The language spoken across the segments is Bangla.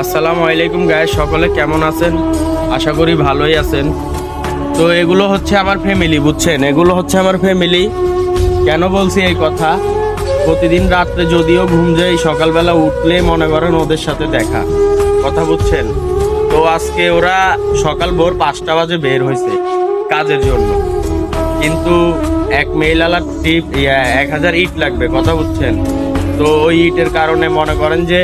আসসালামু আলাইকুম গাইস, সকলে কেমন আছেন? আশা করি ভালোই আছেন। তো এগুলো হচ্ছে আমার ফ্যামিলি, বুঝছেন? এগুলো হচ্ছে আমার ফ্যামিলি। কেন বলছি এই কথা? প্রতিদিন রাত্রে যদিও ঘুম যায়, সকালবেলা উঠলে মনে করেন ওদের সাথে দেখা, কথা বুঝছেন? তো আজকে ওরা সকাল ভোর 5টা বাজে বের হয়েছে কাজের জন্য, কিন্তু এক মেইলালার টিপ 1000 ইট লাগবে, কথা বুঝছেন? তো ওই ইটের কারণে মনে করেন যে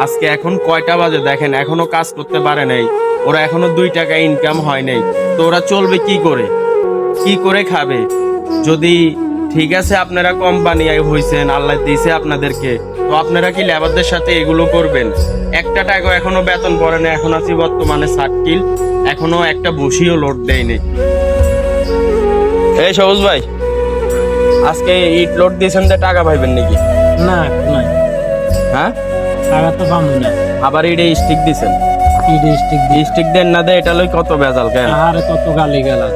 আজকে এখন কয়টা বাজে দেখেন, এখনো কাজ করতে পারে নাই। ওরা এখনো 2 টাকা ইনকাম হয় নাই। তো ওরা চলবে কি করে, কি করে খাবে? যদি ঠিক আছে আপনারা কোম্পানি হইছেন, আল্লাহ দিয়েছে আপনাদেরকে, তো আপনারা কি লেবারদের সাথে এগুলো করবেন? একটা টাকা এখনো বেতন পড়ে না। এখন আছি বর্তমানে 60 এখনো একটা বসিও লোড দেয়নি। এই সবুজ ভাই, আজকে ইট লোড দিয়েছেন যে টাকা পাইবেন নাকি? না না, হ্যাঁ, টাকা তো পাবো না। আবার ইটে স্টিক দিছেন। কি ডিস্ট্রিক্ট স্টিক দেন না দেয়, এটা লই কত বেজাল কেন? আর কত গালি গালা।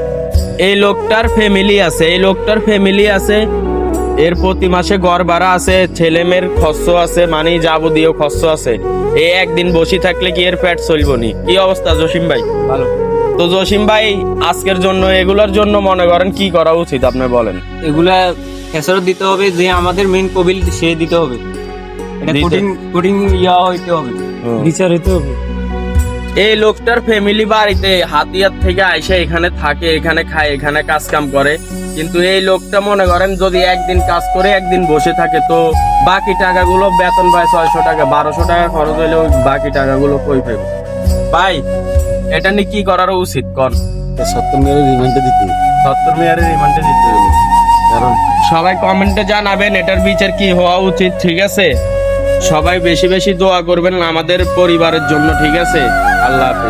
এই লোকটার ফ্যামিলি আছে, এই লোকটার ফ্যামিলি আছে, এর প্রতি মাসে ঘর ভাড়া আছে, ছেলে মেয়ের খরচ আছে, মানে যাবতীয় খরচ আছে। এই একদিন বসে থাকলে কি এর পেট চলবো নি? কি অবস্থা জসিম ভাই? ভালো। তো জসিম ভাই, আজকের জন্য এগুলোর জন্য মনে করেন কি করা উচিত আপনি বলেন? এগুলা খেসারত দিতে হবে, যে আমাদের মেইন কবিল সে দিতে হবে। এটা দিতে- কঠিন কঠিন ইয়া হইতে হবে, বিচার হইতে হবে। এই লোকটার ফ্যামিলি বাড়িতে হাতিয়ার থেকে আইসে এখানে থাকে, এখানে খায়, এখানে কাজ কাম করে, কিন্তু এই লোকটা মনে করেন যদি একদিন কাজ করে একদিন বসে থাকে, তো বাকি টাকাগুলো বেতন পায় 600 টাকা, 1200 টাকা খরচ হইলে ওই বাকি টাকাগুলো কই পাবে? ভাই, এটা নিয়ে কি করার উচিত কর? 70 মেয়ের রিমান্ডে দিতে হবে। 70 মেয়ারের রিমান্ডে দিতে হবে। কারণ সবাই কমেন্টে জানাবেন এটার বিচার কি হওয়া উচিত, ঠিক আছে? সবাই বেশি বেশি দোয়া করবেন আমাদের পরিবারের জন্য, ঠিক আছে? আল্লাহ হাফেজ।